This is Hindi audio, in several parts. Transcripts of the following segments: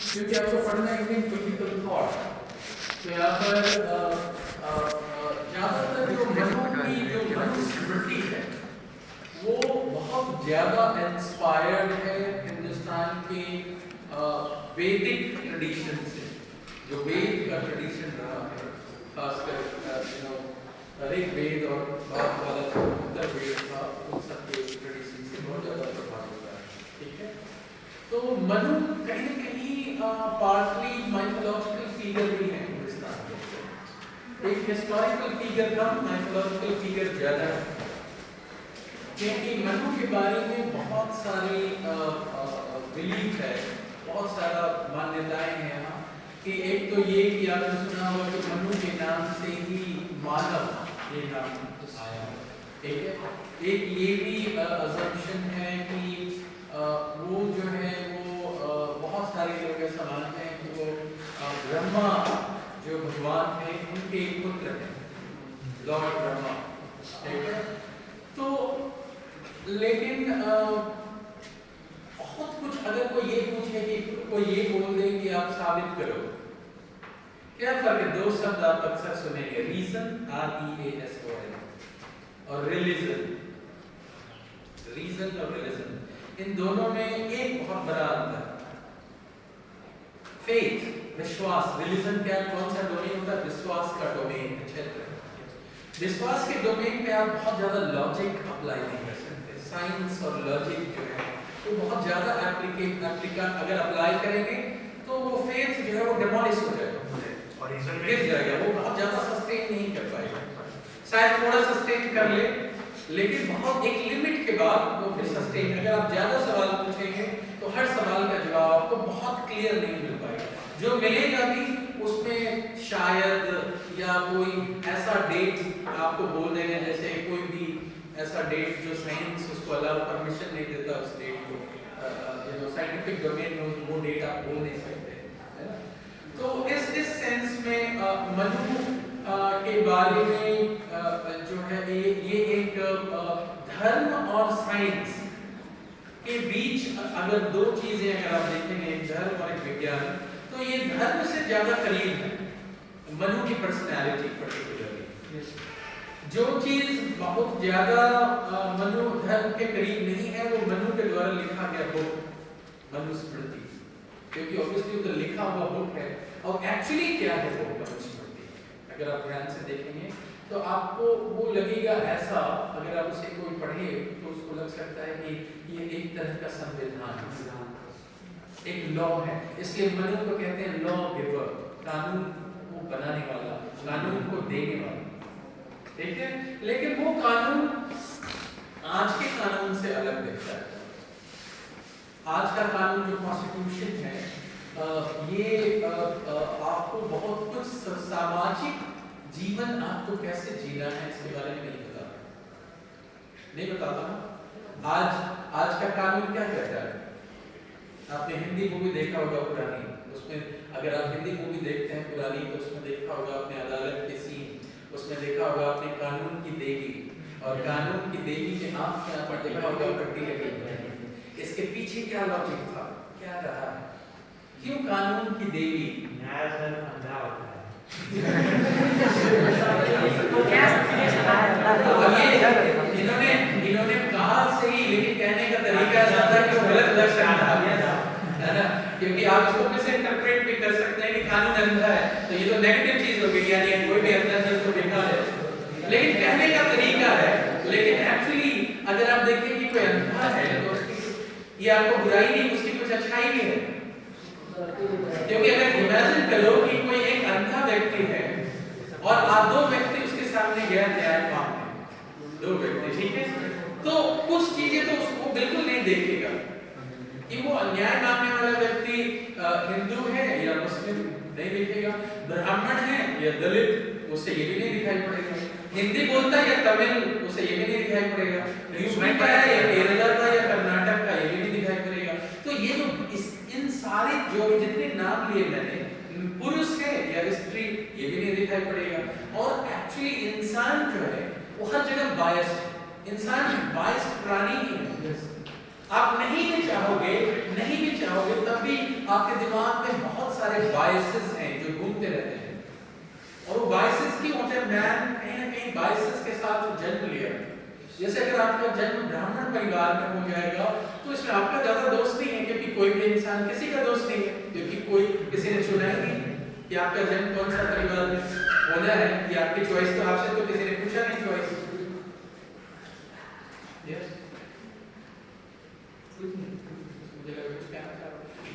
क्योंकि आपको पढ़ना है इंडियन पॉलिटिकल थॉट। तो यहाँ पर ज़्यादातर जो मनुस्मृति है वो बहुत ज़्यादा इंस्पायर्ड है हिंदुस्तान के वैदिक ट्रेडिशन से, जो वेद का ट्रेडिशन रहा है, खासकर ऋग्वेद और उत्तर वेद था, उन सब के ट्रेडिशन से बहुत ज़्यादा प्रभावित है। ठीक है, तो मनु कहीं न कहीं पार्टली माइथोलॉजिकल फिगर भी है हिंदुस्तान में, एक हिस्टोरिकल फिगर कम, माइथोलॉजिकल फिगर ज़्यादा है, क्योंकि मनु के बारे में बहुत सारी बिलीफ है, बहुत सारा मान्यताएं हैं यहाँ कि एक तो ये कि आपने सुना होगा कि मनु के नाम से ही मानव ये नाम आया, ठीक है। एक ये भी अजम्पशन है कि वो जो है वो बहुत सारे लोग ऐसा मानते हैं कि वो ब्रह्मा जो भगवान है उनके एक पुत्र हैं, लॉर्ड ब्रह्मा, ठीक है। तो लेकिन बहुत कुछ अगर कोई ये पूछे कि कोई ये बोल दे कि आप साबित करो, क्या फर्क है? दो शब्द आप अक्सर सुनेंगे, रीजन REASON और रिलीजन, रीजन और रिलीजन, इन दोनों में एक बहुत बड़ा अंतर। फेथ, विश्वास, रिलीजन क्या कौन सा डोमेन होता है? विश्वास का डोमेन क्षेत्र। विश्वास के डोमेन पे आप बहुत ज्यादा लॉजिक अप्लाई नहीं कर सकते, साइंस और लॉजिक जो है तो बहुत ज्यादा अगर अप्लाई करेंगे तो वो फेथ जो है वो डिमोलिश हो जाएगा, गिर जाएगा, वो बहुत ज्यादा सस्टेन नहीं कर पाएगा, शायद थोड़ा सस्टेन कर ले लेकिन बहुत एक लिमिट के बाद वो फिर सस्टेन। अगर आप ज्यादा सवाल पूछेंगे तो हर सवाल का जवाब आपको बहुत क्लियर नहीं मिल पाएगा, जो मिलेगा भी उसमें शायद या कोई ऐसा डेट आपको बोल देंगे, जैसे कोई भी ऐसा डेट जो साइंस उसको अलाउ परमिशन नहीं देता, उस डेट को साइंटिफिक डोमेन में वो डेट आप बोल नहीं सकते, है ना। तो इस सेंस में मनु के बारे में जो है ये एक धर्म और साइंस के बीच अगर दो चीजें अगर आप देखेंगे, एक धर्म और एक विज्ञान, तो ये धर्म से ज्यादा करीब है मनु की पर्सनैलिटी पर्टिकुलरली। जो चीज बहुत ज्यादा मनु धर्म के करीब नहीं है वो मनु के द्वारा लिखा गया बुक मनुस्मृति, क्योंकि ऑब्वियसली तो लिखा हुआ बुक है और एक्चुअली क्या है वो मनुस्मृति अगर आप ध्यान से देखेंगे तो आपको वो लगेगा ऐसा, अगर आप उसे कोई पढ़े तो उसको लग सकता है कि ये एक तरह का संविधान, एक लॉ है। इसलिए मनु को कहते हैं लॉ गिवर, कानून को बनाने वाला, कानून को देने वाला, ठीक है। लेकिन वो कानून आज के कानून से अलग दिखता है। आज का कानून जो कॉन्स्टिट्यूशन है ये आपको बहुत कुछ सामाजिक जीवन आपको कैसे जीना है इसके बारे में नहीं बताता ना। आज का कानून क्या कहता है? आपने हिंदी मूवी देखा होगा पुरानी, उसमें अगर आप हिंदी मूवी देखते हैं पुरानी तो उसमें देखा होगा आपने अदालत के सीन, उसमें देखा होगा आपने कानून की देवी, और कानून की देवी के आंख के यहाँ पर देखा होगा पट्टी लगी। इसके पीछे क्या लॉजिक था, क्या रहा है, क्यों कानून की देवी? न्याय धर्म अंधा होता है। इन्होंने कहा सही, लेकिन कहने का तरीका ऐसा था कि वो गलत दर्शन था, है ना। क्योंकि आप इसको कैसे इंटरप्रेट भी कर सकते हैं कि कानून अंधा है, तो ये तो नेगेटिव चीज हो गई, यानी कोई भी अंधा चीज को देखा है, लेकिन कहने का तरीका है। लेकिन एक्चुअली अगर आप देखें कि कोई अंधा है तो ये आपको बुराई नहीं, उसकी कुछ अच्छाई भी है। क्योंकि अगर इमेजिन करो कि कोई एक अंधा व्यक्ति है और आप दो व्यक्ति उसके सामने गया न्याय मांगने, दो व्यक्ति, ठीक है, तो कुछ चीजें तो उसको बिल्कुल नहीं देखेगा कि वो न्याय मांगने वाला व्यक्ति हिंदू है या मुस्लिम, नहीं देखेगा, ब्राह्मण है या दलित, उसे ये भी नहीं दिखाई पड़ेगा, हिंदी बोलता है या तमिल, उसे ये भी नहीं दिखाई पड़ेगा, यूपी का है या केरला का या कर्नाटक का, ये भी नहीं दिखाई पड़ेगा। तो ये जो इन सारे जो जितने नाम लिए मैंने, पुरुष है या स्त्री, ये भी नहीं दिखाई पड़ेगा। और एक्चुअली इंसान जो है वो हर जगह बायस्ड, इंसान बायस्ड प्राणी ही है। आप नहीं भी चाहोगे तब भी आपके दिमाग में बहुत सारे बायसेस हैं जो घूमते रहते हैं, और वो बायसेस की होते हैं, मैन कहीं ना कहीं बायसेस के साथ जन्म लिया। जैसे अगर आपका जन्म ब्राह्मण परिवार में हो जाएगा तो इसमें आपका ज्यादा दोस्त नहीं है, क्योंकि कोई भी इंसान किसी का दोस्त नहीं है, क्योंकि कोई किसी ने चुना ही नहीं कि आपका जन्म कौन सा परिवार में होना है, कि आपकी चॉइस तो आपसे तो किसी ने पूछा नहीं चॉइस। यस,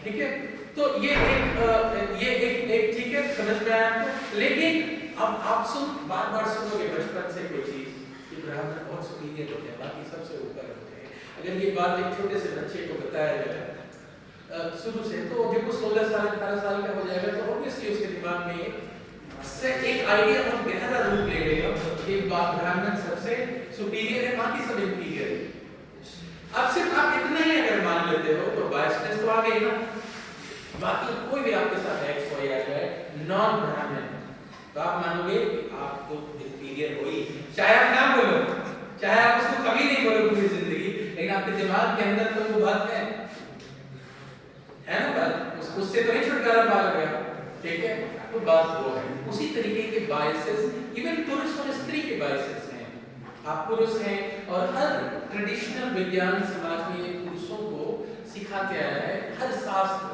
ठीक है। तो ये एक ठीक है, समझ में आया आपको। लेकिन अब आप बार बार सुनोगे बचपन से कोई चीज कि ब्राह्मण बहुत सुपीरियर होते हैं, बाकी सबसे ऊपर होते हैं। अगर ये बात एक छोटे से बच्चे को बताया जाए शुरू से, तो जब वो 16 साल 18 साल का हो जाएगा तो ऑब्वियसली उसके दिमाग में से एक आइडिया बहुत गहरा रूप ले लेगा कि ब्राह्मण सबसे सुपीरियर है, बाकी सब इंफीरियर है। अब सिर्फ आप इतना ही अगर मान लेते हो तो बायसनेस तो आ गई ना। बाकी कोई भी आपके साथ एक्स हो या नॉन ब्राह्मण, तो आप मानोगे कि आप तो इंफीरियर हो ही, चाहे आप ना बोलो, चाहे आप उसको कभी नहीं बोलो पूरी जिंदगी, लेकिन आपके दिमाग के अंदर तो वो बात है ना बात, उससे तो नहीं छुटकारा पा गया, ठीक है। तो बात वो है, उसी तरीके के बायसेस इवन पुरुष और स्त्री के बायसेस हैं। आप पुरुष हैं और हर ट्रेडिशनल विज्ञान समाज में ये पुरुषों को सिखाते आया है, हर शास्त्र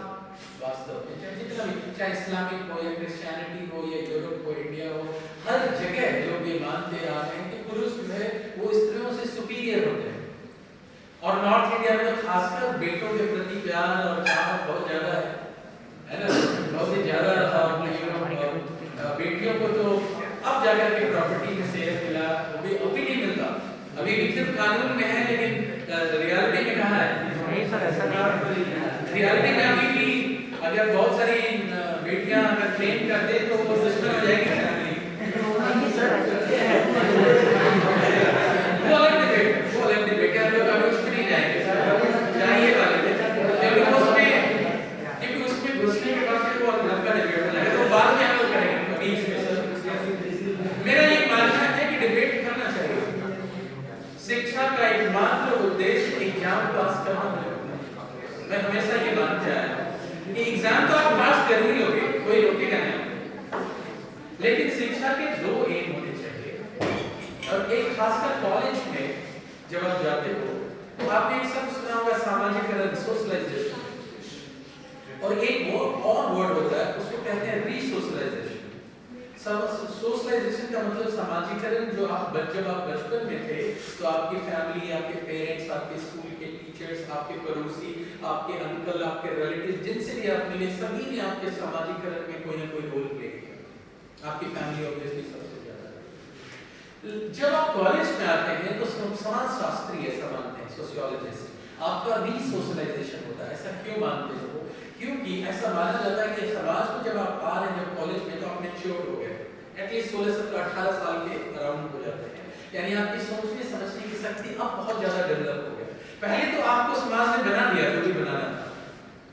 वास्तव में, जितना भी, चाहे इस्लामिक हो या क्रिश्चियनिटी हो या यूरोप हो, इंडिया हो, हर जगह लोग ये मानते आ रहे हैं कि पुरुष जो है वो स्त्रियों से सुपीरियर होते हैं। और नॉर्थ इंडिया में तो खासकर बेटों के प्रति प्यार और चाहत बहुत ज्यादा है ना, बहुत ही ज्यादा। बेटियों को तो अब जाकर के प्रॉपर्टी में शेयर मिला, वो भी नहीं मिलता, अभी विकसित कानून में है, लेकिन रियलिटी में कहाँ है? नहीं सर, ऐसा नहीं। रियलिटी में अभी भी अगर बहुत सारी बेटियां अगर क्लेम कर दे तो वो दुश्मन हो जाएगी फैमिली। वो अलग डिबेट है, लोग अभी उसमें नहीं जाएंगे, जाइए वाले, क्योंकि उसमें घुसने के बाद फिर वो लंबा डिबेट हो जाएगा, तो बाद में हम लोग करेंगे। मेरा ये मानना है कि डिबेट करना चाहिए। शिक्षा का एकमात्र उद्देश्य एग्जाम पास करना है। मैं हमेशा ये मानता हूं कि एग्जाम तो आप पास कर ही लोगे, कोई रोकेगा नहीं, लेकिन शिक्षा के दो एम होने चाहिए। और एक खासकर कॉलेज में जब आप जाते हो तो आपने एक शब्द सुना होगा, सामाजिकरण, सोशलाइजेशन, और एक और वर्ड होता है उसको कहते हैं रीसोशलाइजेशन। सोशलाइजेशन का मतलब सामाजिकरण, जो जब आप बचपन में थे तो आपकी फैमिली, आपके पेरेंट्स, आपके स्कूल के टीचर्स, आपके पड़ोसी, आपके अंकल, आपके रिलेटिव, जिनसे भी आप मिले, सभी ने आपके सामाजिकरण में कोई ना कोई रोल प्ले किया। आपकी फैमिली ऑब्वियसली सबसे ज्यादा। जब आप कॉलेज में आते हैं तो समाज शास्त्री ऐसा मानते हैं, सोशियोलॉजिस्ट, आपका रीसोशलाइजेशन होता है। ऐसा क्यों मानते हो? क्योंकि ऐसा माना जाता है कि समाज में जब आप आ रहे हैं, जब कॉलेज में, तो आप मैच्योर हो गए, एटलीस्ट 16, 17, 18 साल के अराउंड हो जाते हैं, यानी आपकी सोचने समझने की शक्ति अब बहुत ज्यादा डेवलप हो गया। पहले तो आपको समाज ने बना दिया जो भी बनाना था,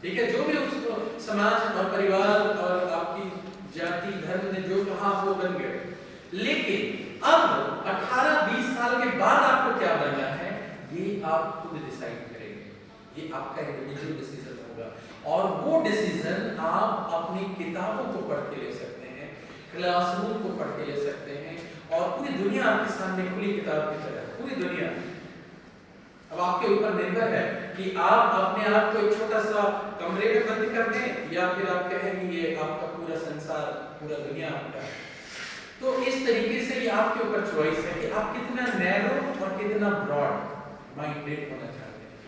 ठीक है, जो भी उसको समाज और परिवार और आपकी जाति धर्म ने जो कहा वो बन गए। लेकिन अब 18-20 साल के बाद आपको क्या बनना है ये आप खुद डिसाइड करेंगे, ये आपका इंडिविजुअल डिसीजन होगा। और वो डिसीजन आप अपनी किताबों को पढ़ के ले सकते हैं, क्लासरूम को पढ़ के ले सकते हैं, और पूरी दुनिया आपके सामने खुली किताब की तरह, पूरी दुनिया। अब आपके ऊपर निर्भर है कि आप अपने आप को एक छोटा सा कमरे में बंद कर दें या फिर आप कहें कि ये आपका पूरा संसार, पूरा दुनिया आपका है। तो इस तरीके से ये आपके ऊपर चॉइस है कि आप कितना नैरो और कितना ब्रॉड माइंडेड होना चाहते हैं।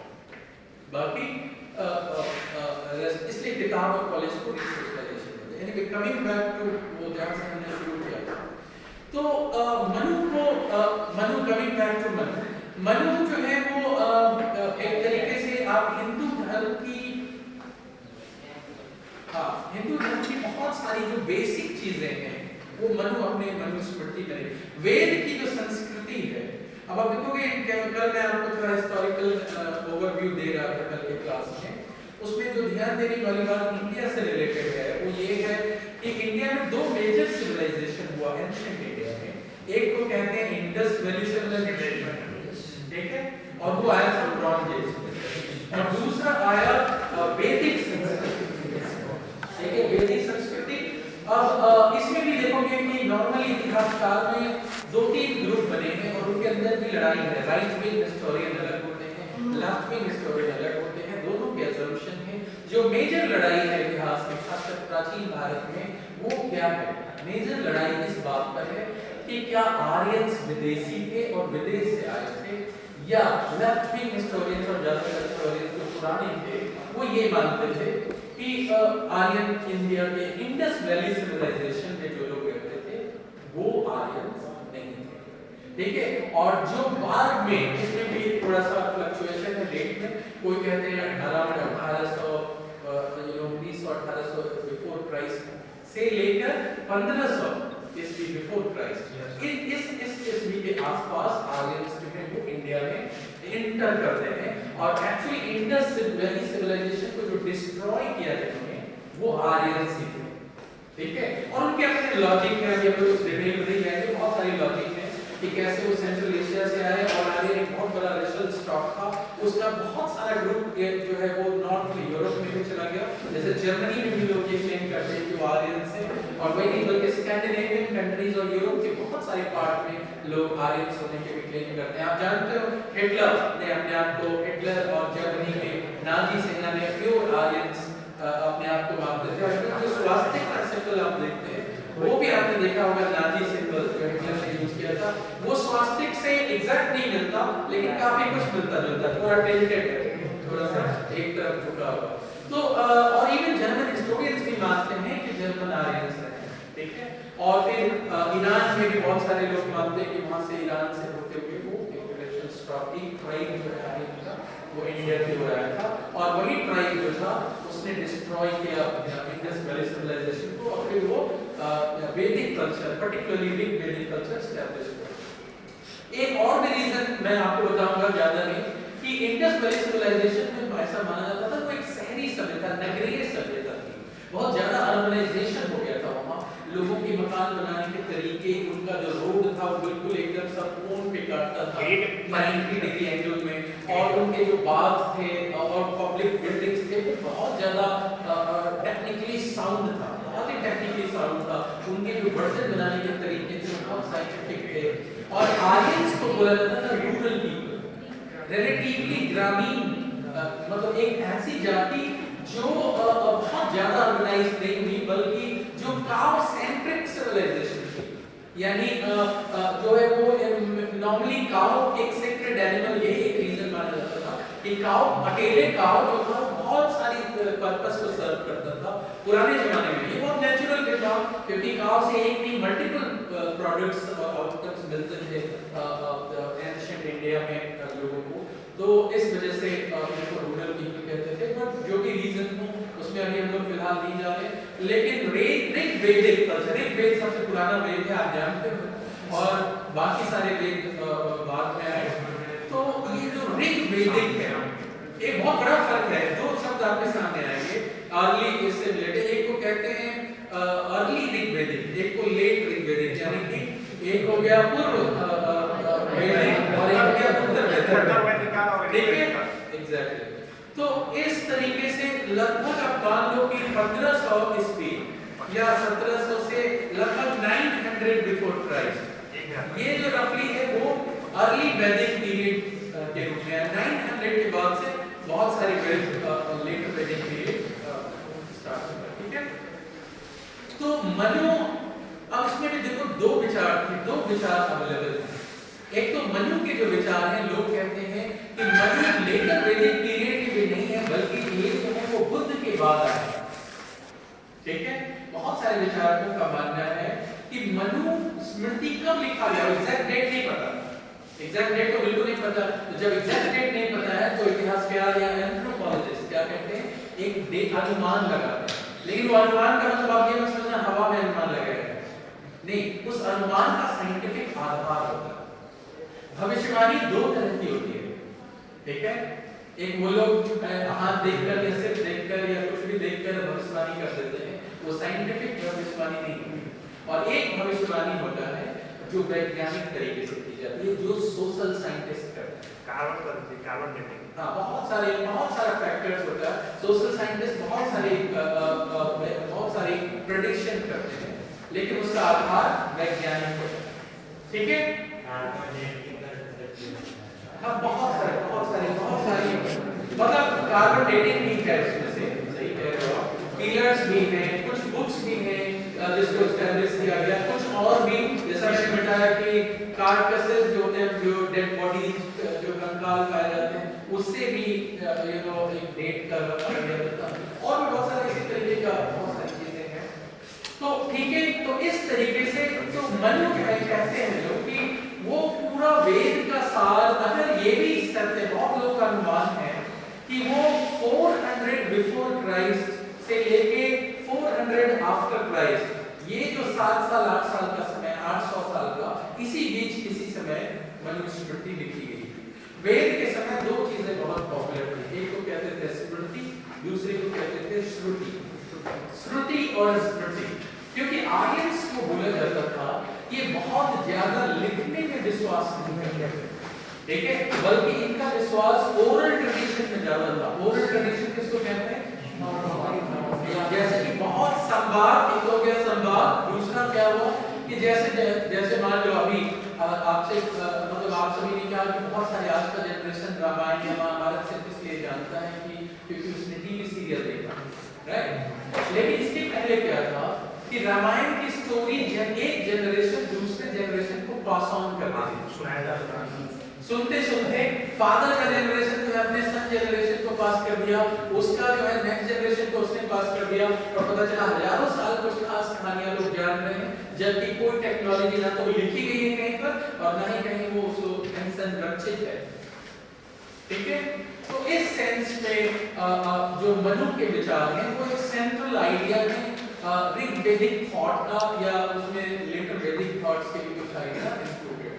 बाकी इसलिए किताब और कॉलेज को रिसोशलाइजेशन होता है। यानी कमिंग बैक टू वो जहाँ से हमने शुरू किया, तो Manu coming back to Manu जो है वो एक तरीके से आप हिंदू धर्म की बहुत सारी जो बेसिक चीजें हैं वो मनु अपने मनुस्मृति में, वेद की जो संस्कृति है। अब आप देखोगे, कल मैं आपको थोड़ा हिस्टोरिकल ओवरव्यू दे रहा था कल के क्लास में, उसमें जो ध्यान देने वाली बात इंडिया से रिलेटेड है वो ये है कि इंडिया में दो मेजर सिविलाइजेशन हुआ है एंशिएंट इंडिया में। एक को कहते हैं इंडस वैली सिविलाइजेशन, ठीक है, और वो आया था ब्रॉन्ज एज, और दूसरा आया वैदिक संस्कृति। काल में 2-3 ग्रुप बने हैं और उनके अंदर भी लड़ाई है। राइट विंग हिस्टोरियन अलग होते हैं, लेफ्ट विंग हिस्टोरियन अलग होते हैं, दोनों के असम्पशन है। जो मेजर लड़ाई है इतिहास में, खासकर प्राचीन भारत में, वो क्या है? मेजर लड़ाई इस बात पर है कि क्या आर्यंस विदेशी थे और विदेश से आए थे, या लेफ्ट विंग हिस्टोरियंस और ज्यादातर हिस्टोरियंस जो पुराने थे वो ये मानते थे कि आर्यन इंडिया के इंडस वैली सिविलाइजेशन में जो लोग रहते थे वो आर्यंस नहीं थे, ठीक है। और जो बाद में, इसमें भी थोड़ा सा फ्लक्चुएशन है डेट में, कोई कहते हैं अराउंड 1800 1800 बिफोर क्राइस्ट से लेकर 1500 ईस्वी बिफोर क्राइस्ट, इस ईस्वी के आसपास आर्यंस जो है वो इंडिया में इंटर करते हैं। और एक्चुअली इंडस वैली सिविलाइजेशन को जो डिस्ट्रॉय किया जिन्होंने वो आर्यंस ही थे, ठीक है। और उनके अपने लॉजिक है, ये लोग डिटेल में नहीं जाएंगे, बहुत सारी लॉजिक है कि कैसे वो सेंट्रल एशिया से आए और आगे एक बहुत बड़ा रेशनल स्टॉक था, उसका बहुत सारा ग्रुप जो है वो नॉर्थ यूरोप में भी चला गया। जैसे जर्मनी में भी लोग ये क्लेम करते हैं कि वो आर्यंस है, और वही बल्कि स्कैंडिनेवियन कंट्रीज और यूरोप के बहुत सारे पार्ट में लोग आर्यंस होने के भी क्लेम करते हैं। आप जानते हो हिटलर ने अपने आप को, हिटलर और जर्मनी के नाजी सेना ने प्योर आर्यंस अपने आप को मानते थे। और जो स्वास्तिक का सिंबल आप देखते हैं वो भी आपने देखा होगा, नाजी सिंबल जो हिटलर ने यूज किया था, वो स्वास्तिक से एग्जैक्ट नहीं मिलता लेकिन काफी कुछ मिलता जुलता, थोड़ा टिल्टेड है, थोड़ा सा एक तरफ झुका हुआ। तो और इवन जर्मन हिस्टोरियंस भी मानते हैं कि जर्मन आर्यंस रहे, ठीक है। और फिर ईरान में भी बहुत सारे लोग मानते हैं कि वहां से ईरान से होते हुए वो एक रेशनल स्टॉक की ट्राइब जो है आर्यन का वो इंडिया से हो रहा था, और वही ट्राइब जो था उसने डिस्ट्रॉय किया इंडस वैली सिविलाइजेशन को, और फिर वो वैदिक कल्चर, पर्टिकुलरली वैदिक कल्चर एस्टैब्लिश किया। एक और भी रीजन मैं आपको बताऊंगा, ज्यादा नहीं, कि इंडस वैली सिविलाइजेशन में ऐसा माना जाता था वो एक शहरी सभ्यता, नगरीय सभ्यता थी, बहुत ज्यादा अर्बनाइजेशन हो गया था वहां, लोगों के मकान बनाने के तरीके, उनका जो रोड था वो बिल्कुल एकदम सब कोण पे काटता था 90 डिग्री एंगल में, और उनके जो बाग थे और पब्लिक बिल्डिंग्स थे वो बहुत ज्यादा टेक्निकली साउंड था, बहुत ही टेक्निकली साउंड था, उनके जो बर्तन बनाने के तरीके थे बहुत साइंटिफिक थे। और आर्यंस को बोला जाता था रूरल पीपल, रिलेटिवली ग्रामीण, मतलब एक ऐसी जाति जो बहुत ज्यादा ऑर्गेनाइज नहीं हुई, बल्कि जो काउ सेंट्रिक सिविलाइजेशन थी, यानी जो है वो नॉर्मली काउ एक सेक्रेड एनिमल, यही एक रीजन माना जाता था कि काउ, अकेले काउ जो था बहुत सारी पर्पस को सर्व करता था पुराने जमाने में। ये बहुत नेचुरल भी था क्योंकि काउ से एक नहीं मल्टीपल प्रोडक्ट्स और आउटकम्स मिलते थे एंशिएंट इंडिया में लोगों को, तो इस वजह से इनको रूरल पीपल कहते थे। बट जो भी रीजन हो उसमें अभी हम लोग फिलहाल नहीं जा रहे, लेकिन ऋग्वेदिक कल्चर, ऋग्वेद सबसे पुराना वेद है आप जानते हो, और बाकी सारे वेद बाद में आए। तो ये जो ऋग्वेदिक है, एक बहुत बड़ा फर्क है, दो शब्द आपके सामने आएंगे अर्ली इससे रिलेटेड, एक को कहते हैं अर्ली ऋग्वेदिक, एक को लेट ऋग्वेदिक, यानी कि एक हो गया पूर्व वैदिक और एक हो गया उत्तर वैदिक, ठीक है, एग्जैक्टली। तो इस तरीके से लगभग आप मान लो कि 1500 ईस्वी या 1700 से लगभग 900 बिफोर क्राइस्ट, ये जो रफली है वो अर्ली वैदिक पीरियड के रूप में है। 900 के बाद से बहुत सारे लेटर वैदिक पीरियड स्टार्ट हुआ, ठीक है। तो मनु, अब इसमें भी देखो दो विचार अवेलेबल हैं। एक तो मनु के जो विचार हैं, लोग कहते हैं कि मनु लेटर वैदिक पीरियड के भी नहीं है, बल्कि ये जो है वो बुद्ध के बाद आया है, ठीक है। बहुत सारे विचारकों का मानना है कि मनु स्मृति कब लिखा गया, एग्जैक्ट डेट नहीं पता, एग्जैक्ट डेट तो बिल्कुल नहीं पता। तो जब एग्जैक्ट डेट नहीं पता है तो इतिहासकार या एंथ्रोपोलॉजिस्ट क्या कहते हैं, एक डेट अनुमान लगाते हैं, लेकिन वो अनुमान का मतलब आप ये मत समझना हवा में अनुमान लगाया नहीं, उस अनुमान का साइंटिफिक आधार होता है। भविष्यवाणी दो तरह की होती है, ठीक है। एक वो लोग हाथ देखकर या सिर्फ देखकर या कुछ भी देखकर भविष्यवाणी कर देते हैं, वो साइंटिफिक भविष्यवाणी नहीं होती। और एक भविष्यवाणी होता है जो वैज्ञानिक तरीके से की जाती है, जो सोशल साइंटिस्ट करते हैं, कार्बन डेटिंग, हाँ, बहुत सारे फैक्टर्स होता है। सोशल साइंटिस्ट बहुत सारी प्रेडिक्शन करते हैं, लेकिन उसका आधार वैज्ञानिक होता है। ठीक है? हाँ बहुत सारी मतलब कार्बन डेटिंग भी है इसमें से, सही कह रहे हो आप। पिलर्स भी हैं, कुछ बुक्स भी हैं जिसको एस्टैब्लिश किया गया, कुछ और भी जैसा मैंने बताया कि कार्कसेस जो होते हैं, जो डेड बॉडीज जो कंकाल पाए जाते हैं, उससे भी एक डेट का रखा गया था, और भी बहुत सारे इसी तरीके का बहुत सारी चीजें हैं। तो ठीक है, तो इस तरीके से तो मनु कहते हैं लोग कि वो पूरा वेद का सार, अगर ये भी सत्य, बहुत लोग का अनुमान है कि वो 400 बिफोर क्राइस्ट से लेके 400 आफ्टर क्राइस्ट, ये जो 7 साल 8 साल का समय, 800 साल का, इसी बीच किसी समय मनुस्मृति लिखी गई। वेद के समय दो चीजें बहुत पॉपुलर थी, एक को कहते थे स्मृति, दूसरे को कहते थे श्रुति। श्रुति और स्मृति, क्योंकि आर्यंस को बोला जाता था ये बहुत ज्यादा लिखने में विश्वास नहीं करते, ठीक है, बल्कि इनका विश्वास ओरल ट्रेडिशन में ज्यादा था। ओरल ट्रेडिशन किसको कहते हैं? जैसे कि बहुत संवाद, एक हो गया संवाद, दूसरा क्या हुआ कि जैसे मान लो अभी आपसे मतलब आप सभी ने कहा कि बहुत सारे आज का जनरेशन रामायण या महाभारत सिर्फ इसलिए जानता है कि क्योंकि उसने टीवी सीरियल देखा, राइट? लेकिन इसके पहले क्या था कि रामायण की स्टोरी एक जनरेशन दूसरे जनरेशन को पास ऑन करती थी। सुनते सुनते फादर का जनरेशन जो है अपने सन जनरेशन को पास कर दिया, उसका जो है नेक्स्ट जनरेशन को उसने पास कर दिया, और पता चला हजारों साल कुछ खास कहानियां लोग जान रहे हैं, जबकि कोई टेक्नोलॉजी ना तो लिखी गई है कहीं पर और ना ही कहीं वो संरक्षित है, ठीक है? तो इस सेंस में जो मनु के विचार हैं वो एक सेंट्रल आइडिया में ऋग्वेदिक थॉट का या उसमें लेटर वैदिक थॉट्स के भी कुछ आइडिया इंक्लूडेड,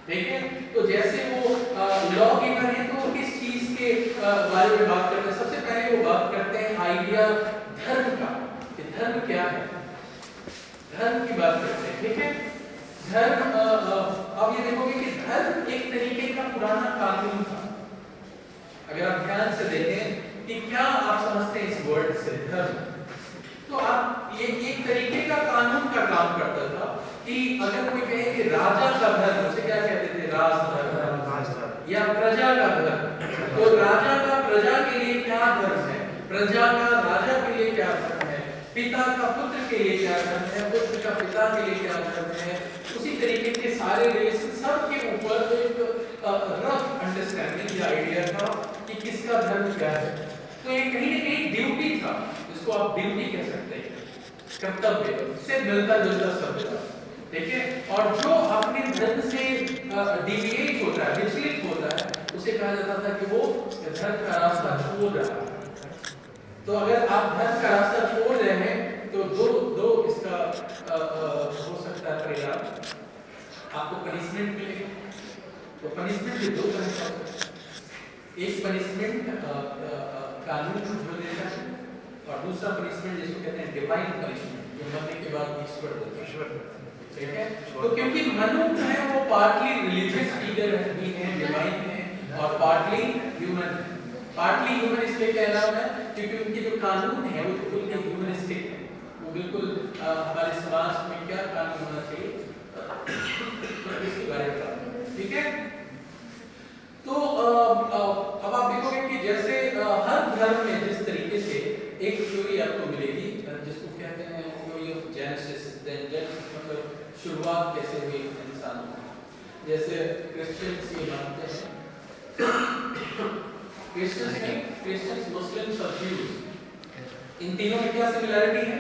ठीक है? तो जैसे वो लॉ गिवर है तो किस चीज के बारे में बात करते हैं? सबसे पहले वो बात करते हैं आइडिया धर्म का, कि धर्म क्या है, धर्म की बात करते हैं, ठीक है? धर्म अब ये देखोगे कि धर्म एक तरीके का पुराना कानून था। अगर आप ध्यान से देखें कि क्या आप समझते हैं इस वर्ड से धर्म, तो आप ये एक तरीके का कानून का काम करता था कि अगर कोई कहे कि राजा का धर्म, उसे क्या कहते थे? राजधर्म या प्रजा का धर्म। तो राजा का प्रजा के लिए क्या धर्म है, प्रजा का राजा के लिए क्या धर्म है, पिता का पुत्र के लिए क्या धर्म है, पुत्र का पिता के लिए क्या धर्म है, उसी तरीके के सारे रिलेशन सब के ऊपर एक रफ अंडरस्टैंडिंग या आइडिया था कि किसका धर्म क्या है। तो ये कहीं ना कहीं ड्यूटी था, इसको आप ड्यूटी कह सकते हैं, कर्तव्य से मिलता जुलता शब्द था, ठीक है? और जो अपने धर्म से डिविएट होता है, विचलित होता है, उसे कहा जाता था कि वो धर्म का रास्ता छोड़ रहा है। तो अगर आप धर्म का रास्ता छोड़ रहे हैं तो दो इसका हो सकता है परिणाम, आपको पनिशमेंट मिलेगी। तो पनिशमेंट भी दो तरह का होता है, एक पनिशमेंट कानून जो देता है और दूसरा पनिशमेंट जिसको कहते हैं डिवाइन पनिशमेंट, जो मरने के बाद ईश्वर देता है, ठीक है? तो क्योंकि मनु जो है वो पार्टली रिलीजियस फिगर भी है, डिवाइन है, और पार्टली ह्यूमन है। पार्टली ह्यूमन इसलिए कह रहा हूं मैं क्योंकि उनके जो कानून है वो बिल्कुल ह्यूमनिस्टिक है, वो बिल्कुल हमारे समाज में क्या कानून होना चाहिए तो इसके बारे में बात करें, ठीक है? तो अब आप देखोगे कि जैसे हर धर्म में जिस तरीके से एक थ्योरी आपको मिलेगी जिसको कहते हैं थ्योरी ऑफ जेनेसिस, मतलब शुरुआत कैसे हुई इंसान की। जैसे क्रिश्चियंस ये मानते हैं, क्रिश्चियंस, मुस्लिम्स और ज्यूज, इन तीनों में क्या सिमिलरिटी है?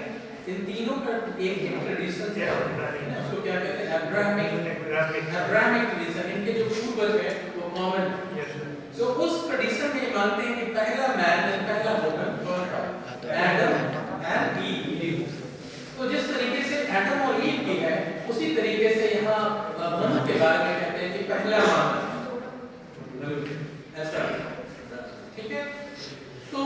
इन तीनों का एक ही ट्रेडिशन है, उसको क्या कहते हैं? Abrahamic tradition. इनके जो पूर्वज है वो कॉमन है। सो उस ट्रेडिशन में मानते हैं कि पहला मैन, पहला वुमन कौन था? Adam and ewe. तो जिस तरीके से एडम और ईव की है उसी तरीके से यहाँ मनु के बारे में कहते हैं कि पहला मानव, ऐसा, ठीक है? तो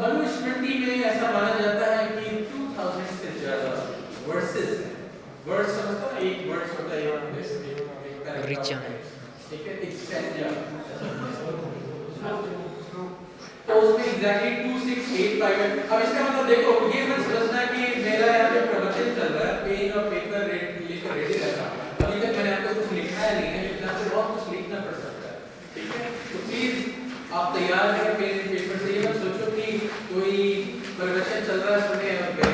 मनुस्मृति में ऐसा माना जाता है कि 2000 से ज्यादा वर्सेस हैं। वर्स समझते हो, एक वर्ड्स होता है यहाँ पे, एक पैराग्राफ है, ठीक है? एक स्टैंजा, तो उसमें एग्जैक्टली 2685 है। अब इसका मतलब देखो, ये मत समझना कि मेरा यहाँ पे प्रवचन चल रहा है, पेन और पेपर लेकर रेडी रहता। अभी तक मैंने आपको आप तैयार हैं पेन पेपर से, ये मत सोचो कि कोई प्रवचन चल रहा है सुने और गए।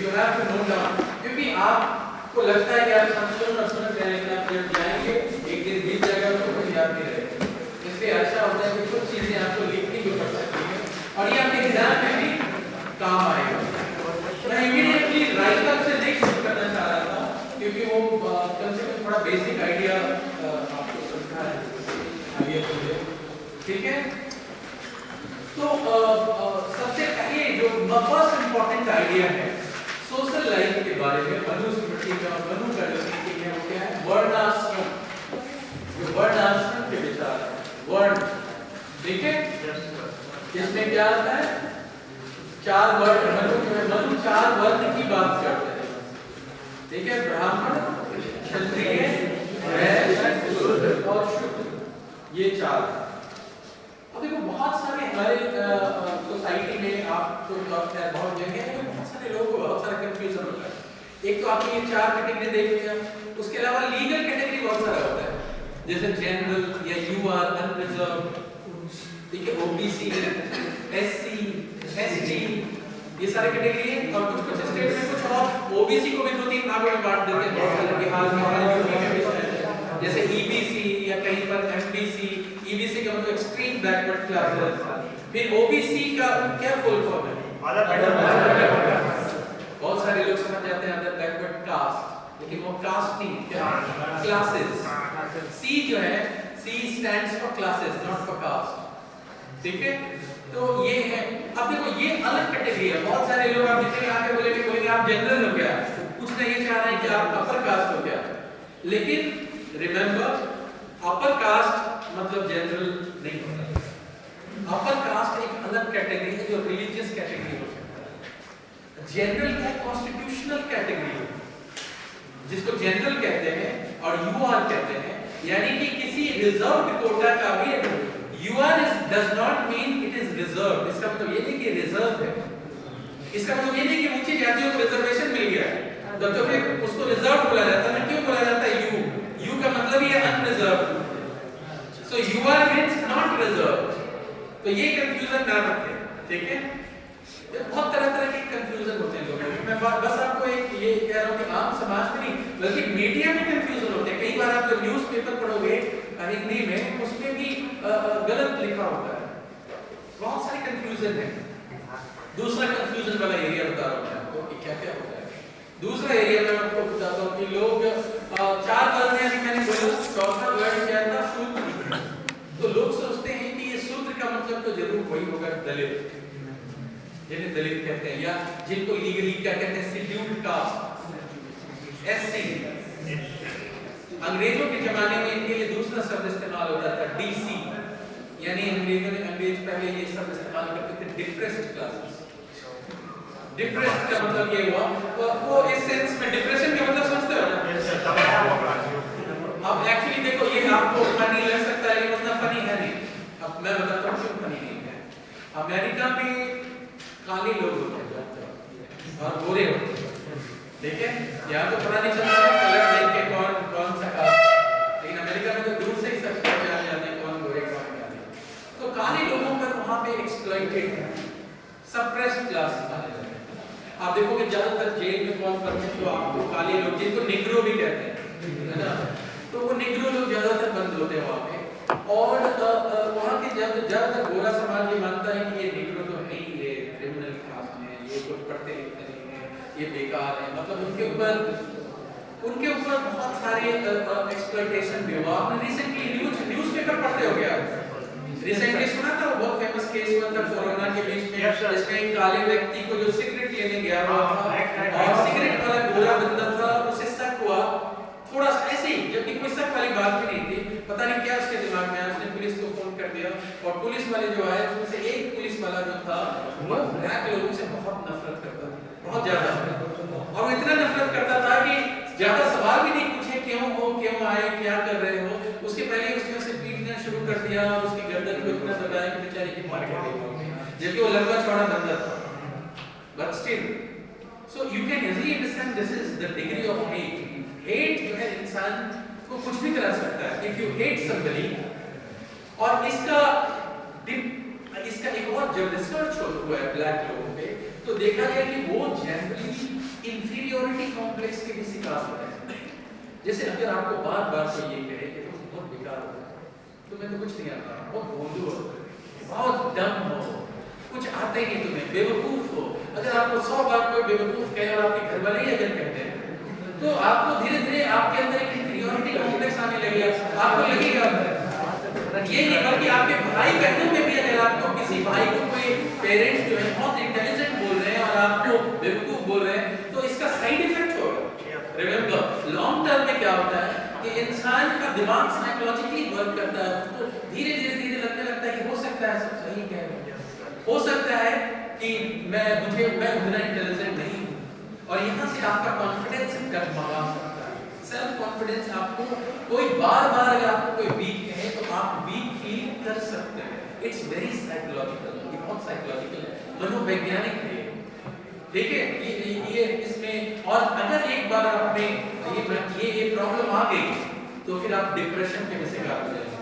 You have to note down, क्योंकि आपको लगता है कि आप समझो और सुन रहे हैं, लेकिन आप जब जाएंगे एक दिन बीत जाएगा तो कुछ याद नहीं रहेगा। इसलिए अच्छा होता है कि कुछ चीजें आपको लिखनी भी पड़ सकती है और ये आपके एग्जाम में भी काम आएगा। मैं इमीडिएटली राइट अप से नहीं शुरू करना चाह रहा था, क्योंकि वो कम से कम थोड़ा बेसिक आइडिया आपको समझा है, आइडिया तो है, ठीक है। तो सबसे पहले जो फर्स्ट इंपॉर्टेंट आइडिया है सोशल लाइफ के बारे में, मनुस्मृति का मनु का जो थिंकिंग है वो क्या है, वर्णाश्रम, जो वर्णाश्रम के विचार है, वर्ण, ठीक है। इसमें क्या आता है, चार वर्ण, मनु चार वर्ण की बात करते हैं, ठीक है, ब्राह्मण, क्षत्रिय, वैश्य, शूद्र और शुद्र, ये चार। अब देखो बहुत सारे हमारे सोसाइटी में आप तो बहुत जगह है, बहुत सारे लोगों को बहुत सारा कंफ्यूजन होता है। एक तो आपने ये चार कैटेगरी देख लिया, उसके अलावा लीगल कैटेगरी बहुत सारा होता है, जैसे जनरल या यूआर, अनरिजर्व, ठीक है, ओबीसी, एससी, एसटी, ये सारे कैटेगरी है। और कुछ स्टेट में कुछ और ओबीसी को भी दो तीन भागों में बांट देते हैं, बहुत सारे बिहार में हमारे यूपी में भी है, जैसे ईबीसी या कहीं पर एमबीसी। ईबीसी का मतलब एक्सट्रीम बैकवर्ड क्लासेस। फिर ओबीसी का क्या फुल फॉर्म है, बहुत सारे लोग समझ जाते हैं अंदर बैकवर्ड कास्ट, लेकिन वो कास्ट नहीं, क्या क्लासेस। सी जो है, C stands for classes, not for caste, ठीक है। तो ये है, अब देखो ये अलग कैटेगरी है। बहुत सारे लोग आप देखेंगे आके बोलेंगे आप जनरल हो गया, पूछना ये चाह रहे हैं कि आप अपर कास्ट हो गया, लेकिन रिमेंबर अपर कास्ट मतलब जनरल नहीं होता। अपर कास्ट एक अलग कैटेगरी है जो रिलीजियस कैटेगरी हो सकता है। जनरल क्या कॉन्स्टिट्यूशनल कैटेगरी है, जिसको जनरल कहते हैं और यूआर कहते हैं, यानी कि किसी रिजर्व्ड कोटा का भी UR does not mean it is reserve. इसका मतलब ये नहीं कि रिजर्व है, इसका मतलब ये नहीं कि ऊंची जातियों को रिजर्वेशन मिल गया है तो फिर उसको रिजर्व बोला जाता है। क्यों बोला जाता है यू? यू का मतलब ही है unreserve, so UR means not reserve. तो ये कंफ्यूजन ना रखें, ठीक है। बहुत तरह के कंफ्यूजन होते हैं लोगों में। मैं बस आपको एक ये कह रहा हूँ कि आम समाज में नहीं बल्कि मीडिया में कंफ्यूजन होते हैं। कई बार आप जब न्यूज़पेपर पढ़ोगे हिंदी में, उसमें भी गलत लिखा होता है, बहुत सारी कंफ्यूजन है। दूसरा कंफ्यूजन वाला एरिया बता रहा हूँ मैं आपको कि क्या क्या होता है। दूसरा एरिया में आपको बताता हूँ कि लोग चार वर्ड में, अभी मैंने बोला चौथा वर्ड क्या था, शूद्र। तो लोग सोचते हैं कि ये शूद्र का मतलब तो जरूर वही होगा दलित, जिन्हें दलित कहते हैं, या जिनको लीगली क्या कहते हैं, शेड्यूल्ड कास्ट, एससी। अंग्रेजों के जमाने में इनके लिए दूसरा शब्द इस्तेमाल होता था, डीसी, यानी अंग्रेज पहले ये शब्द इस्तेमाल करते थे, डिप्रेस्ड क्लासेस। डिप्रेस्ड का मतलब ये हुआ, वो इस सेंस में डिप्रेशन का मतलब समझते हो ना। अब एक्चुअली देखो ये आपको फनी लग सकता है, लेकिन उतना फनी है नहीं। अब मैं बताता हूँ क्यों फनी नहीं है। अमेरिका में काले लोग होते हैं और गोरे होते हैं, ठीक है। यहाँ तो पता नहीं चलता है कलर देख के कौन सा कास्ट, लेकिन अमेरिका में तो दूर से ही सब जान जाते हैं कौन गोरे कौन काले। तो काले लोगों पर वहाँ पे एक्सप्लॉइटेड है, सप्रेस्ड क्लास माने जाते हैं। आप देखोगे ज्यादातर जेल में कौन करते हैं, तो आपको काले लोग, जिनको निग्रो भी कहते हैं, है ना, तो वो निग्रो लोग ज्यादातर बंद होते हैं वहाँ पे। और वहाँ के ज्यादातर गोरा समाज ये मानता है कि ये निग्रो तो है ही, ये क्रिमिनल क्लास में, ये कुछ पढ़ते लिखते नहीं है, ये बेकार है। मतलब उनके ऊपर बहुत सारे एक्सप्लॉइटेशन भी हुआ। आपने रिसेंटली न्यूज़पेपर पढ़ते हो गया, रिसेंटली सुना था, वो बहुत फेमस केस हुआ था कोरोना के बीच में, जिसमें एक काले व्यक्ति को जो सिगरेट लेने गया हुआ था और सिगरेट वाला गोरा बंदा था, उसे शक हुआ थोड़ा सा ऐसे ही, जबकि कोई शक वाली बात भी नहीं थी, पता नहीं क्या उसके दिमाग में आया, उसने पुलिस को फोन कर दिया और पुलिस वाले जो आए उसमें से एक पुलिस वाला जो था वो ब्लैक लोगों से बहुत नफरत करता था, बहुत ज्यादा, और वो इतना नफरत करता था कि ज्यादा सवाल भी नहीं पूछे, क्यों हो, क्यों आए, क्या कर रहे हो, उसके पहले उसने उसे पीटना शुरू कर दिया और उसकी गर्दन को इतना दबाया कि बेचारे की मार के गई, जबकि वो लंबा चौड़ा बंदा था। But still, so you can easily understand this is the degree of hate. Hate जो है इंसान को कुछ भी करा सकता है। If you hate somebody, और इसका जब रिसर्च हुआ है ब्लैक लोगों पे, तो देखा गया कि वो जनरली इंफीरियोरिटी कॉम्प्लेक्स के भी शिकार होते हैं। जैसे अगर आपको बार बार कोई ये कहे कि तुम बहुत बेकार हो, तुम्हें तो कुछ नहीं आता, बहुत भोंदू हो, बहुत डम हो, कुछ आते ही तुम्हें, बेवकूफ हो। अगर आपको 100 बार कोई बेवकूफ कहे और आपके घर वाले ही अगर कहते हैं, तो आपको धीरे धीरे आपके अंदर एक इंफीरियोरिटी कॉम्प्लेक्स आने लगेगा। आपको लगेगा ये नहीं, बल्कि आपके भाई बहनों में भी अगर आपको किसी भाई को कोई पेरेंट्स जो है बहुत इंटेलिजेंट बोल रहे हैं और आपको बेवकूफ बोल रहे हैं, तो इसका साइड इफेक्ट होगा। रिमेंबर, लॉन्ग टर्म में क्या होता है कि इंसान का दिमाग साइकोलॉजिकली वर्क करता है, उसको धीरे धीरे लगने लगता है कि हो सकता है सब सही कह रहे हैं, हो सकता है कि मैं उतना इंटेलिजेंट नहीं हूँ, और यहाँ से आपका कॉन्फिडेंस डगमगा सकता है। सेल्फ कॉन्फिडेंस आपको कोई बार बार अगर आपको कोई वीक कहे तो आप वीक फील कर सकते हैं। इट्स वेरी साइकोलॉजिकल, ये बहुत साइकोलॉजिकल है, मनोवैज्ञानिक है। देखिए ये इसमें, और अगर एक बार आपने ये प्रॉब्लम आ गई तो फिर आप डिप्रेशन के शिकार हो जाएंगे,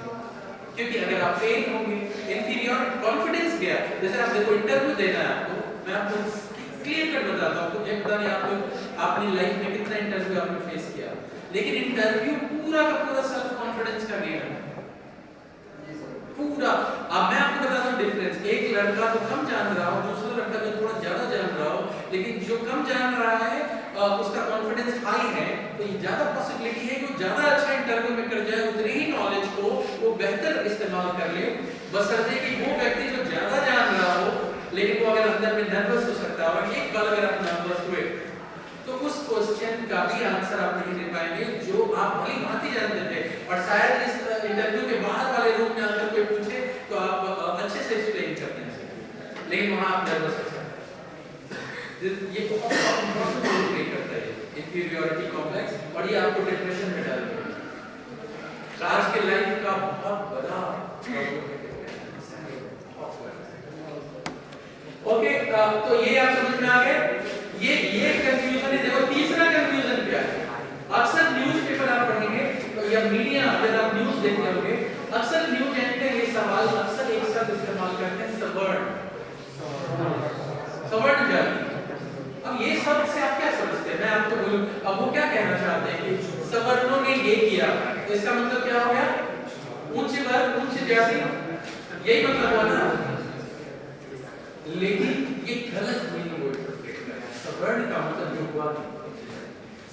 क्योंकि अगर आप फेल होंगे, इंफीरियर कॉन्फिडेंस गया। जैसे आप देखो इंटरव्यू देना है आपको, मैं आपको क्लियर कट बताता हूँ, मुझे पता नहीं आप अपनी लाइफ में कितना इंटरव्यू आपने फेस किया, लेकिन इंटरव्यू पूरा का पूरा सेल्फ कॉन्फिडेंस का गेम है, पूरा। अब मैं आपको बताता हूँ डिफरेंस। एक लड़का जो कम जान रहा हो, दूसरा लड़का जो थोड़ा ज्यादा जान रहा हो, लेकिन जो कम जान रहा है उसका कॉन्फिडेंस हाई है, तो ये ज्यादा पॉसिबिलिटी है कि वो ज्यादा अच्छा इंटरव्यू में कर जाए, उतनी ही नॉलेज को वो बेहतर इस्तेमाल कर ले, बशर्ते कि वो व्यक्ति जो ज्यादा जान रहा हो लेकिन वो अगर अंदर में नर्वस हो सकता है, और एक बार अगर आप नर्वस हुए तो उस क्वेश्चन का भी आंसर आप नहीं दे पाएंगे जो आप भली भांति जानते थे, और शायद इस इंटरव्यू के बाहर वाले रूम में अगर कोई पूछे तो आप अच्छे से एक्सप्लेन कर देंगे, लेकिन वहां आप नर्वस हो सकते हैं। ये बहुत इंपॉर्टेंट रोल प्ले करता है इंफीरियरिटी कॉम्प्लेक्स, और ये आपको डिप्रेशन में डाल देगा। आज के लाइफ का बहुत बड़ा प्रॉब्लम है। ओके, तो ये आप समझ में आ गए। ये कंफ्यूजन है। देखो तीसरा कंफ्यूजन क्या है, अक्सर न्यूज़पेपर आप पढ़ेंगे तो या मीडिया अगर आप न्यूज़ देखते होंगे, अक्सर न्यूज़ एंकर ये सवाल अक्सर एक साथ इस्तेमाल करते हैं, सवर्ण जाति। अब ये शब्द से आप क्या समझते हैं, मैं आपको बोलूं, अब वो क्या कहना चाहते हैं कि सवर्णों ने ये किया, तो इसका मतलब क्या हो गया, उच्च वर्ग उच्च जाति, यही मतलब हुआ ना। लेकिन ये गलत मीनिंग हो है। सवर्ण का मतलब जो हुआ,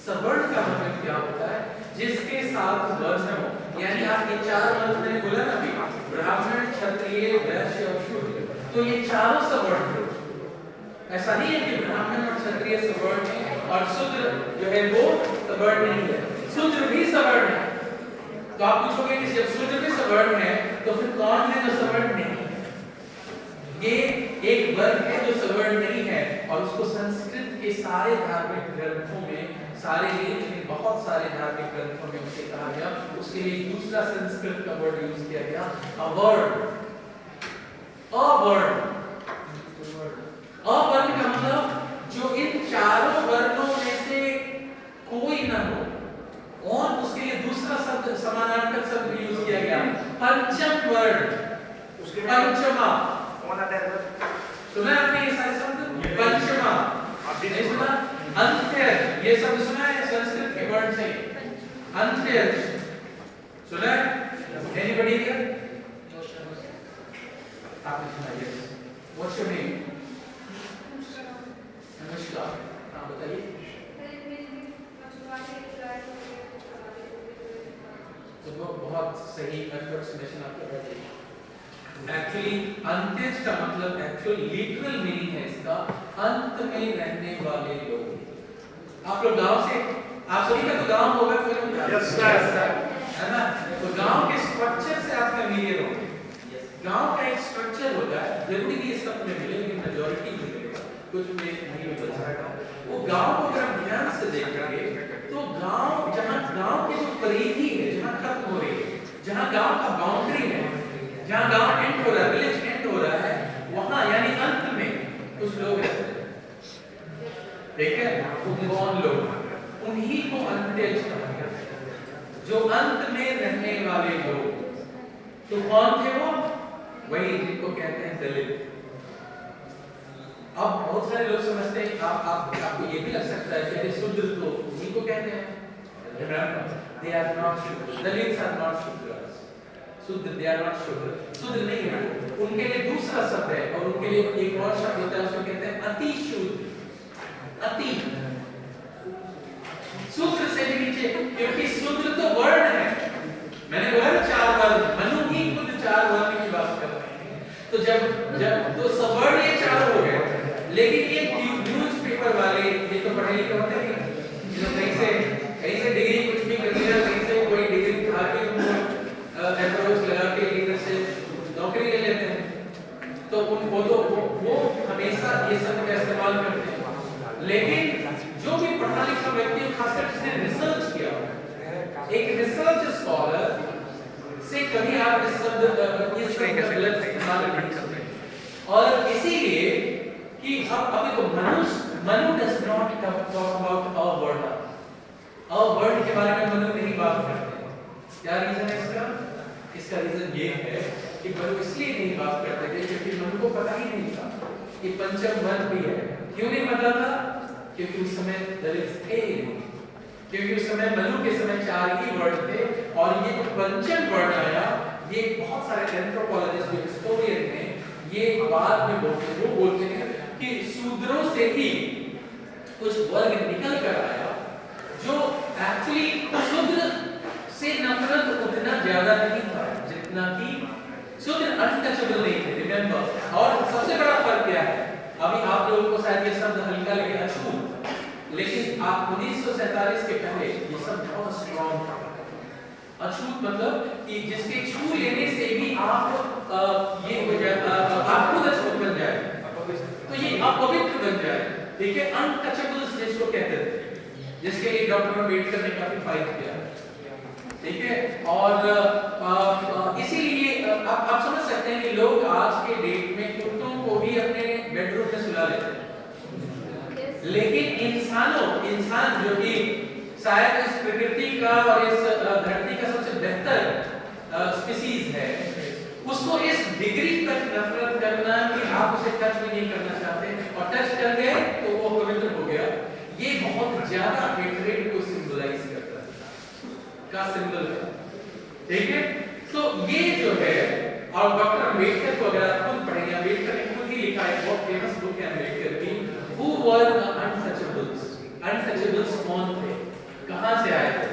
सवर्ण का मतलब क्या होता है, जिसके साथ वर्ण हो, यानी आप ये चार वर्ण मैंने बोला ना अभी, ब्राह्मण क्षत्रिय वैश्य और शूद्र, तो ये चारों सवर्ण। ऐसा नहीं है कि ब्राह्मण और क्षत्रिय सवर्ण है और शूद्र जो है वो सवर्ण नहीं है, शूद्र भी सवर्ण है। तो आप पूछोगे कि जब शूद्र भी सवर्ण है तो फिर कौन है जो सवर्ण नहीं है? ये एक वर्ग है जो सवर्ण नहीं है, और उसको संस्कृत के सारे धार्मिक ग्रंथों में, बहुत सारे धार्मिक ग्रंथों में उसे कहा गया, उसके लिए दूसरा संस्कृत का वर्ड यूज किया गया, अवर्ण। अवर्ण का मतलब जो इन चारों वर्णों में से कोई न हो, और उसके लिए दूसरा शब्द समानार्थक शब्द यूज किया गया, पंचम वर्ण, पंचमा। सुना आपने ये सारे शब्द? पंचमा नहीं सुना? अंत्यज, ये शब्द सुना है संस्कृत के वर्ड से, अंत्यज सुना है? Anybody here? आपने सुना? Yes. What's your name? नमस्कार। हाँ बताइए। तो बहुत सही अप्रोक्सीमेशन आपका बैठे। एक्चुअली अंत्यज का मतलब एक्चुअल लिटरल मीनिंग है इसका, अंत में रहने वाले लोग। आप लोग गांव से, आप सभी का तो गांव होगा, है ना? तो गांव के स्ट्रक्चर से आप फैमिलियर होंगे। गांव का एक स्ट्रक्चर होता है, जरूरी नहीं ये सब में मिले, लेकिन मेजॉरिटी में मिलेगा, कुछ में नहीं मिल सकता। वो गांव को अगर आप ध्यान से देखेंगे तो गांव, जहां गांव के जो परिधि है, जहां खत्म हो रही है, जहां गांव का बाउंड्री है, जहां गांव एंड हो रहा है, विलेज एंड हो रहा है, वहां यानी अंत में कुछ लोग रहते हैं, ठीक है? वो कौन लोग? उन्हीं को अंत्यज कहा गया, जो अंत में रहने वाले लोग। तो कौन थे वो? वही जिनको कहते हैं दलित। अब बहुत सारे लोग समझते हैं, आपको ये भी लग सकता है कि शूद्र तो उन्हीं को कहते हैं। They are not शूद्र, दलित are not शूद्रस। शूद्र they are not शूद्र, शूद्र नहीं है, उनके लिए दूसरा शब्द है और उनके लिए एक और शब्द होता है, उसको कहते हैं अति शूद्र। अति शूद्र से भी नीचे, क्योंकि शूद्र तो वर्ण है। मैंने बोला ना 4 वर्ण, मनु ही खुद 4 वर्ण की बात कर रहे हैं। तो जब तो सवर्ण ये 4 हो गए, लेकिन ये न्यूज़पेपर वाले ये तो पढ़े लिखे होते हैं, जो कहीं से डिग्री कुछ भी कर लिया, कहीं से कोई डिग्री खा के अप्रोच लगा के लीडर से नौकरी ले लेते हैं, तो उनको तो वो हमेशा ये सब का इस्तेमाल करते हैं। लेकिन जो भी पढ़ा लिखा व्यक्ति, खासकर जिसने रिसर्च किया, एक रिसर्च स्कॉलर से कभी आप इस शब्द इस शब्द का गलत इस्तेमाल नहीं करते। और इसीलिए कि अब अभी तो Manu does not talk about a word के बारे में मनु नहीं बात करते। क्या रीजन है इसका? इसका रीजन ये है कि मनु इसलिए नहीं बात करते थे क्योंकि मनु को पता ही नहीं था कि पंचम वर्ण भी है। क्यों नहीं पता था? क्योंकि उस समय दलित थे नहीं, क्योंकि उस समय मनु के समय 4 ही वर्ण थे। और ये जो पंचम वर्ण आया, ये बहुत सारे एंथ्रोपोलॉजिस्ट जो हिस्टोरियन हैं ये बाद में बोलते हैं कि शूद्रों से ही कुछ वर्ग निकल कर आया जो एक्चुअली शूद्र से नफरत उतना ज्यादा नहीं था जितना कि शूद्र अनटचेबल नहीं थे। रिमेंबर, और सबसे बड़ा फर्क क्या है? अभी आप लोगों को शायद ये शब्द हल्का लगे, अछूत, लेकिन आप 1947 के पहले ये सब बहुत स्ट्रॉन्ग था। अछूत मतलब कि जिसके छू लेने से भी आप ये हो जाए, आप खुद अछूत बन जाए, तो ये अपवित्र बन जाए। ठीक है, अनटचेबल्स जिसको कहते थे, जिसके लिए डॉक्टर अम्बेडकर ने काफी फाइट किया। ठीक है, और इसीलिए आप समझ सकते हैं कि लोग आज के डेट में कुत्तों को भी अपने बेडरूम में सुला लेते हैं, लेकिन इंसान जो कि शायद इस प्रकृति का और इस धरती का सबसे बेहतर स्पीसीज है, उसको इस डिग्री तक नफरत करना कि आप उसे टच भी नहीं करना चाहते, और टच कर गए तो वो पवित्र हो गया, ये बहुत ज्यादा हेट्रेड को सिंबलाइज करता है, का सिंबल है। ठीक है, तो ये जो है, और डॉक्टर अम्बेडकर को अगर आप खुद पढ़ेंगे, अम्बेडकर ने खुद ही लिखा है, बहुत फेमस बुक है अम्बेडकर की, who were the untouchables. Untouchables कौन थे, कहां से आए थे?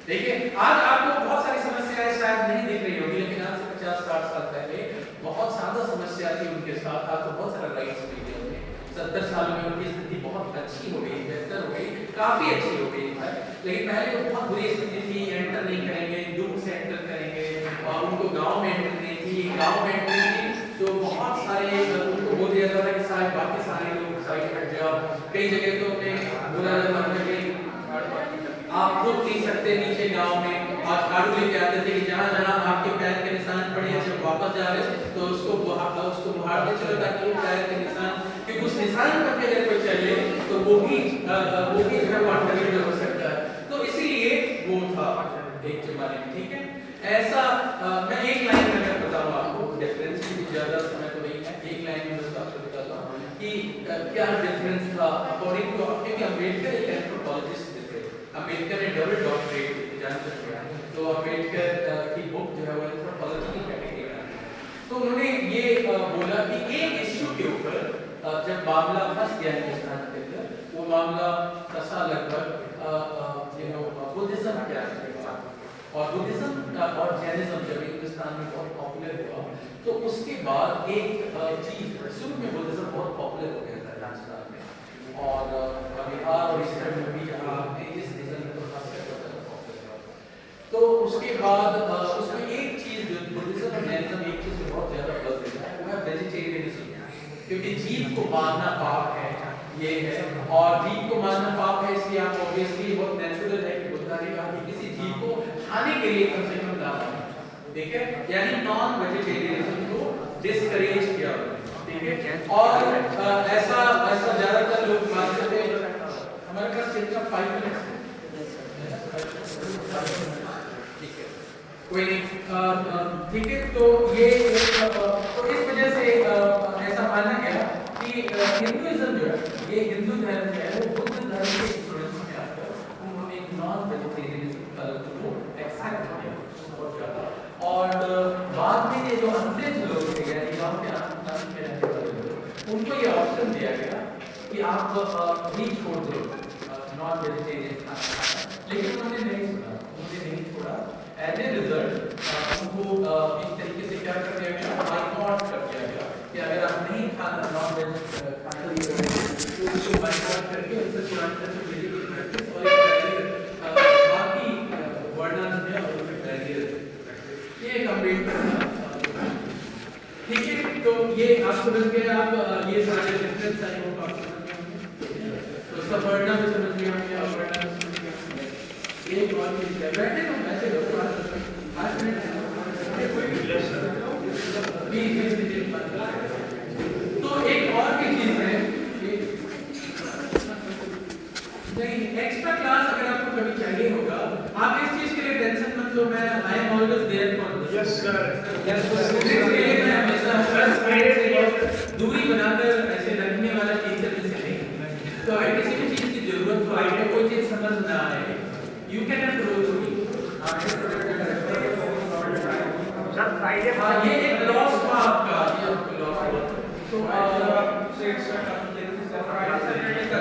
देखिए, आज आपको बहुत सारी समस्याएं शायद नहीं दिख रही होगी, लेकिन आज से 50-60 साल पहले बहुत ज्यादा समस्या थी उनके साथ। आज तो बहुत सारा राइट्स मिल गए उन्हें। 70 सालों में उनकी स्थिति बहुत अच्छी हो गई, बेहतर हो गई, काफी अच्छी हो गई है। लेकिन पहले तो बहुत बुरी स्थिति थी, एंटर नहीं करेंगे, दूर से एंटर करेंगे, और उनको गांव में एंटर नहीं थी, गांव में एंटर थी तो बहुत सारे उनको बोल दिया जाता है कि शायद बाकी सारे लोग साइड हट जाओ। कई जगह तो उन्हें बोला जाता है कि आप रुक नहीं सकते नीचे गांव में, और झाड़ू लेके आते थे कि जहां जहां आपके पैर के निशान पड़े, जब वापस जा रहे तो उसको बुहारते चलो ताकि वो पैर के निशान, क्योंकि उस निशान पर अगर कोई चले तो वो भी जो है कॉन्ट्रीब्यूट हो सकता है। तो इसीलिए वो था एक जमाने में। ठीक है, ऐसा मैं एक लाइन में बताऊंगा आपको, डिफरेंस की ज्यादा समय तो नहीं है, एक लाइन में बस आपको बताता हूं कि क्या डिफरेंस था अकॉर्डिंग टू, क्योंकि अम्बेडकर एक एंथ्रोपोलॉजिस्ट थे, अम्बेडकर ने डबल डॉक्टरेट जान सकते हैं, तो अम्बेडकर की बुक जो है वो एंथ्रोपोलॉजी की कैटेगरी में। तो उन्होंने ये बोला कि एक इश्यू के ऊपर जब मामला फंस गया हिंदुस्तान के अंदर, वो मामला फंसा लगभग बुद्धिज्म क्या है, और बुद्धिज्म और जैनिज्म जब हिंदुस्तान में बहुत पॉपुलर हुआ, तो उसके बाद एक चीज, शुरू में बुद्धिज्म बहुत पॉपुलर हो गया था राजस्थान में, और बिहार और इस तरह में भी जहाँ इस रीजन में तो खास कर पॉपुलर हुआ। तो उसके बाद उसमें एक चीज जो बुद्धिज्म और जैनिज्म एक चीज में बहुत ज्यादा बदल गया है, वो है वेजिटेरियनिज्म, क्योंकि जीव को मारना पाप है, ये है, और जीव को मारना पाप है, इसलिए आप ऑब्वियसली बहुत नेचुरल है कि बुद्धा ने कहा कि किसी जीव को खाने के लिए कम से कम ना मारो। ठीक है, यानी नॉन वेजिटेरियनिज्म को डिस्करेज किया। ठीक है, और ऐसा ज्यादातर लोग मानते थे। हमारे पास सिर्फ 5 मिनट है, ठीक है, कोई नहीं। ठीक है, तो ये तो इस वजह से ऐसा माना गया कि हिंदुइज्म जो है, ये हिंदू धर्म जो है वो बुद्ध धर्म के इन्फ्लुएंस में आकर उन्होंने एक नॉन वेजिटेरियनिज्म को एक्सेप्ट किया बहुत ज़्यादा। और बाद में ये जो अंग्रेज लोग थे यानी गाँव के आसपास में रहने वाले लोग, उनको ये ऑप्शन दिया गया कि आप भी छोड़ दो नॉन वेजिटेरियन खाना, लेकिन उन्होंने नहीं सुना, उन्होंने नहीं छोड़ा। एज ए रिजल्ट उनको इस तरीके से क्या कर दिया गया, बाइकआउट कर दिया गया कि अगर आप नहीं खाना नॉन वेज खाना तो उसको बाइकआउट करके उससे पुरानी प्रैक्टिस और बाकी वर्णन में और उसमें बैरियर ये कंप्लीट करना। ठीक है, तो ये आप समझ गए, आप ये सारे डिफरेंस आए हो आप समझ गए, तो सवर्णा भी समझ गए होंगे, अवर्णा भी समझ गए होंगे। एक और चीज है, बैठे तो वैसे लोग 5 मिनट तो एक और भी चीज है, एक्स्ट्रा क्लास अगर आपको कभी चाहिए होगा, आप इस चीज के लिए टेंशन मत लो, मैं I am always there for this. Yes sir, yes sir. मैं हमेशा दूरी बनाकर ऐसे रखने वाला टीचर जैसे नहीं। तो अगर किसी भी चीज की जरूरत हो, आपको कोई चीज समझ ना आए, you can approach me. Sir Friday, हां ये एक लॉस था आपका, ये आपका लॉस हुआ। तो आप से एक्स्ट्रा काम लेते हैं, फ्राइडे सैटरडे का